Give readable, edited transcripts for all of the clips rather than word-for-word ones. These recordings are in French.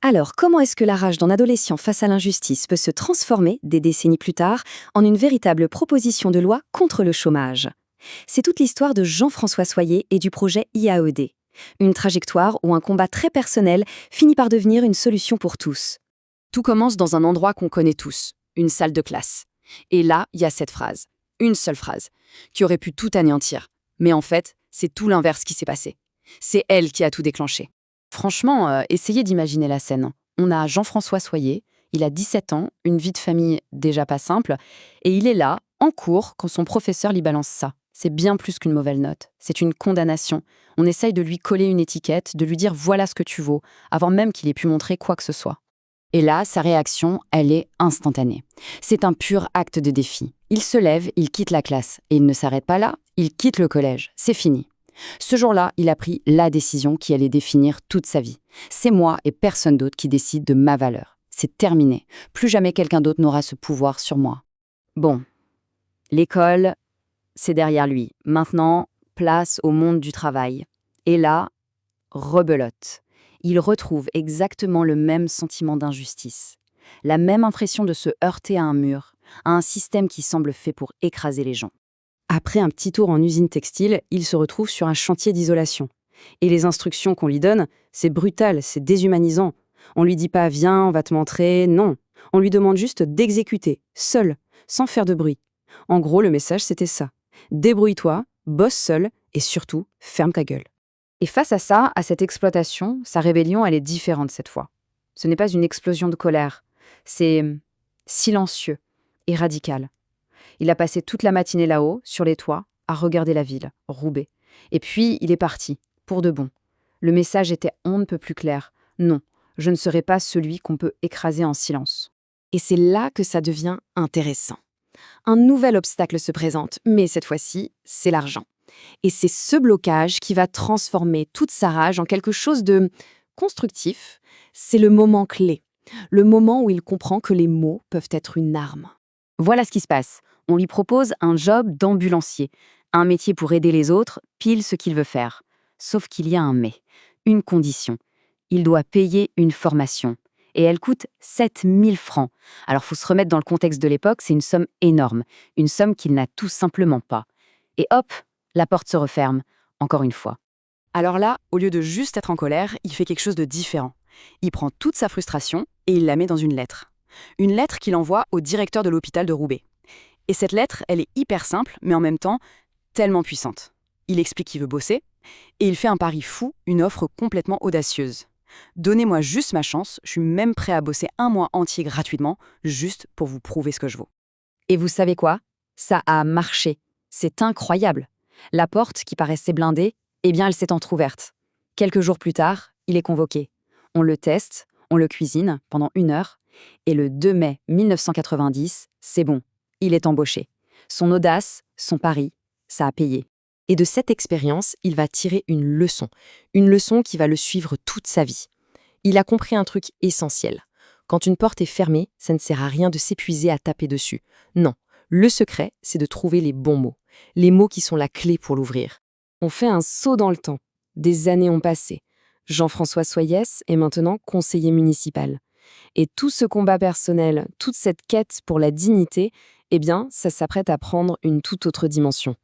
Alors, comment est-ce que la rage d'un adolescent face à l'injustice peut se transformer, des décennies plus tard, en une véritable proposition de loi contre le chômage? C'est toute l'histoire de Jean-François Soyer et du projet IAED. Une trajectoire où un combat très personnel finit par devenir une solution pour tous. Tout commence dans un endroit qu'on connaît tous, une salle de classe. Et là, il y a cette phrase, une seule phrase, qui aurait pu tout anéantir. Mais en fait, c'est tout l'inverse qui s'est passé. C'est elle qui a tout déclenché. Franchement, essayez d'imaginer la scène. On a Jean-François Soyer, il a 17 ans, une vie de famille déjà pas simple, et il est là, en cours, quand son professeur lui balance ça. C'est bien plus qu'une mauvaise note, c'est une condamnation. On essaye de lui coller une étiquette, de lui dire voilà ce que tu vaux, avant même qu'il ait pu montrer quoi que ce soit. Et là, sa réaction, elle est instantanée. C'est un pur acte de défi. Il se lève, il quitte la classe. Et il ne s'arrête pas là, il quitte le collège. C'est fini. Ce jour-là, il a pris la décision qui allait définir toute sa vie. C'est moi et personne d'autre qui décide de ma valeur. C'est terminé. Plus jamais quelqu'un d'autre n'aura ce pouvoir sur moi. Bon, l'école, c'est derrière lui. Maintenant, place au monde du travail. Et là, rebelote. Il retrouve exactement le même sentiment d'injustice. La même impression de se heurter à un mur, à un système qui semble fait pour écraser les gens. Après un petit tour en usine textile, il se retrouve sur un chantier d'isolation. Et les instructions qu'on lui donne, c'est brutal, c'est déshumanisant. On lui dit pas « viens, on va te montrer », non. On lui demande juste d'exécuter, seul, sans faire de bruit. En gros, le message, c'était ça. Débrouille-toi, bosse seul, et surtout, ferme ta gueule. Et face à ça, à cette exploitation, sa rébellion, elle est différente cette fois. Ce n'est pas une explosion de colère, c'est silencieux et radical. Il a passé toute la matinée là-haut, sur les toits, à regarder la ville, Roubaix. Et puis, il est parti, pour de bon. Le message était on ne peut plus clair. Non, je ne serai pas celui qu'on peut écraser en silence. Et c'est là que ça devient intéressant. Un nouvel obstacle se présente, mais cette fois-ci, c'est l'argent. Et c'est ce blocage qui va transformer toute sa rage en quelque chose de constructif. C'est le moment clé, le moment où il comprend que les mots peuvent être une arme. Voilà ce qui se passe. On lui propose un job d'ambulancier, un métier pour aider les autres, pile ce qu'il veut faire. Sauf qu'il y a un mais, une condition. Il doit payer une formation. Et elle coûte 7 000 francs. Alors, faut se remettre dans le contexte de l'époque, c'est une somme énorme. Une somme qu'il n'a tout simplement pas. Et hop, la porte se referme, encore une fois. Alors là, au lieu de juste être en colère, il fait quelque chose de différent. Il prend toute sa frustration et il la met dans une lettre. Une lettre qu'il envoie au directeur de l'hôpital de Roubaix. Et cette lettre, elle est hyper simple, mais en même temps, tellement puissante. Il explique qu'il veut bosser, et il fait un pari fou, une offre complètement audacieuse. Donnez-moi juste ma chance, je suis même prêt à bosser 1 mois entier gratuitement, juste pour vous prouver ce que je vaux. Et vous savez quoi? Ça a marché. C'est incroyable. La porte, qui paraissait blindée, eh bien, elle s'est entrouverte. Quelques jours plus tard, il est convoqué. On le teste, on le cuisine pendant 1 heure, et le 2 mai 1990, c'est bon, il est embauché. Son audace, son pari, ça a payé. Et de cette expérience, il va tirer une leçon qui va le suivre toute sa vie. Il a compris un truc essentiel. Quand une porte est fermée, ça ne sert à rien de s'épuiser à taper dessus. Non, le secret, c'est de trouver les bons mots. Les mots qui sont la clé pour l'ouvrir. On fait un saut dans le temps. Des années ont passé. Jean-François Soyès est maintenant conseiller municipal. Et tout ce combat personnel, toute cette quête pour la dignité, eh bien, ça s'apprête à prendre une toute autre dimension.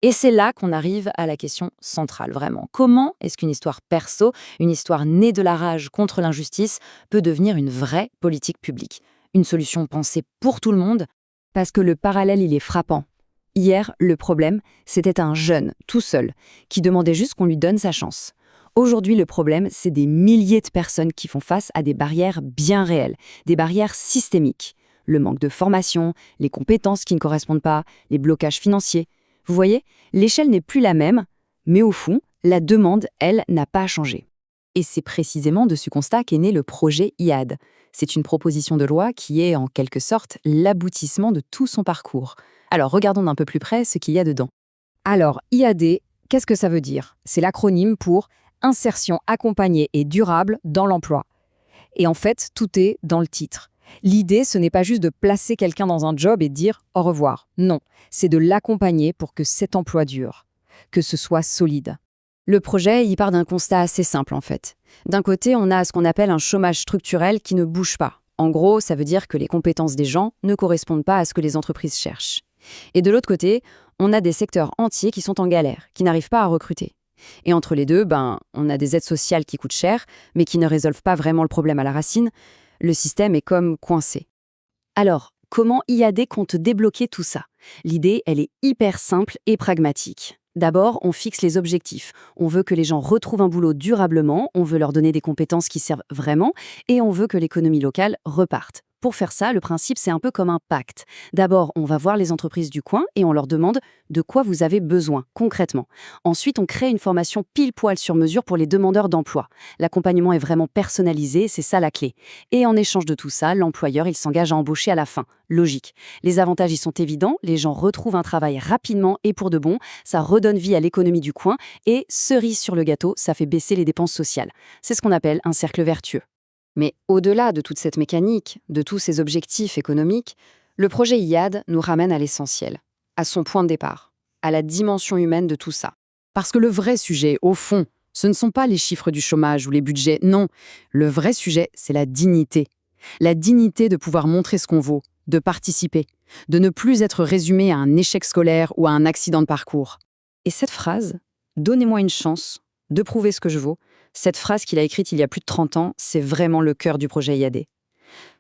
Et c'est là qu'on arrive à la question centrale, vraiment. Comment est-ce qu'une histoire perso, une histoire née de la rage contre l'injustice, peut devenir une vraie politique publique? Une solution pensée pour tout le monde? Parce que le parallèle, il est frappant. Hier, le problème, c'était un jeune, tout seul, qui demandait juste qu'on lui donne sa chance. Aujourd'hui, le problème, c'est des milliers de personnes qui font face à des barrières bien réelles, des barrières systémiques. Le manque de formation, les compétences qui ne correspondent pas, les blocages financiers. Vous voyez, l'échelle n'est plus la même, mais au fond, la demande, elle, n'a pas changé. Et c'est précisément de ce constat qu'est né le projet IAD. C'est une proposition de loi qui est, en quelque sorte, l'aboutissement de tout son parcours. Alors, regardons d'un peu plus près ce qu'il y a dedans. Alors, IAD, qu'est-ce que ça veut dire? C'est l'acronyme pour Insertion accompagnée et durable dans l'emploi. Et en fait, tout est dans le titre. L'idée, ce n'est pas juste de placer quelqu'un dans un job et de dire au revoir. Non, c'est de l'accompagner pour que cet emploi dure, que ce soit solide. Le projet, il part d'un constat assez simple en fait. D'un côté, on a ce qu'on appelle un chômage structurel qui ne bouge pas. En gros, ça veut dire que les compétences des gens ne correspondent pas à ce que les entreprises cherchent. Et de l'autre côté, on a des secteurs entiers qui sont en galère, qui n'arrivent pas à recruter. Et entre les deux, on a des aides sociales qui coûtent cher, mais qui ne résolvent pas vraiment le problème à la racine. Le système est comme coincé. Alors, comment IAD compte débloquer tout ça? L'idée, elle est hyper simple et pragmatique. D'abord, on fixe les objectifs. On veut que les gens retrouvent un boulot durablement, on veut leur donner des compétences qui servent vraiment, et on veut que l'économie locale reparte. Pour faire ça, le principe, c'est un peu comme un pacte. D'abord, on va voir les entreprises du coin et on leur demande de quoi vous avez besoin, concrètement. Ensuite, on crée une formation pile-poil sur mesure pour les demandeurs d'emploi. L'accompagnement est vraiment personnalisé, c'est ça la clé. Et en échange de tout ça, l'employeur, il s'engage à embaucher à la fin. Logique. Les avantages y sont évidents, les gens retrouvent un travail rapidement et pour de bon, ça redonne vie à l'économie du coin et, cerise sur le gâteau, ça fait baisser les dépenses sociales. C'est ce qu'on appelle un cercle vertueux. Mais au-delà de toute cette mécanique, de tous ces objectifs économiques, le projet IAD nous ramène à l'essentiel, à son point de départ, à la dimension humaine de tout ça. Parce que le vrai sujet, au fond, ce ne sont pas les chiffres du chômage ou les budgets, non. Le vrai sujet, c'est la dignité. La dignité de pouvoir montrer ce qu'on vaut, de participer, de ne plus être résumé à un échec scolaire ou à un accident de parcours. Et cette phrase, « Donnez-moi une chance de prouver ce que je vaux », cette phrase qu'il a écrite il y a plus de 30 ans, c'est vraiment le cœur du projet IAD.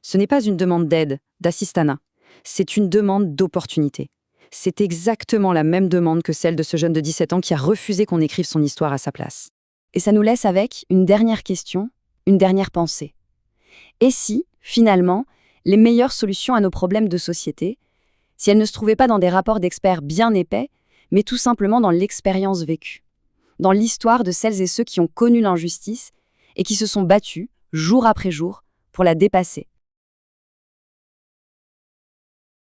Ce n'est pas une demande d'aide, d'assistanat, c'est une demande d'opportunité. C'est exactement la même demande que celle de ce jeune de 17 ans qui a refusé qu'on écrive son histoire à sa place. Et ça nous laisse avec une dernière question, une dernière pensée. Et si, finalement, les meilleures solutions à nos problèmes de société, si elles ne se trouvaient pas dans des rapports d'experts bien épais, mais tout simplement dans l'expérience vécue, dans l'histoire de celles et ceux qui ont connu l'injustice et qui se sont battus, jour après jour, pour la dépasser,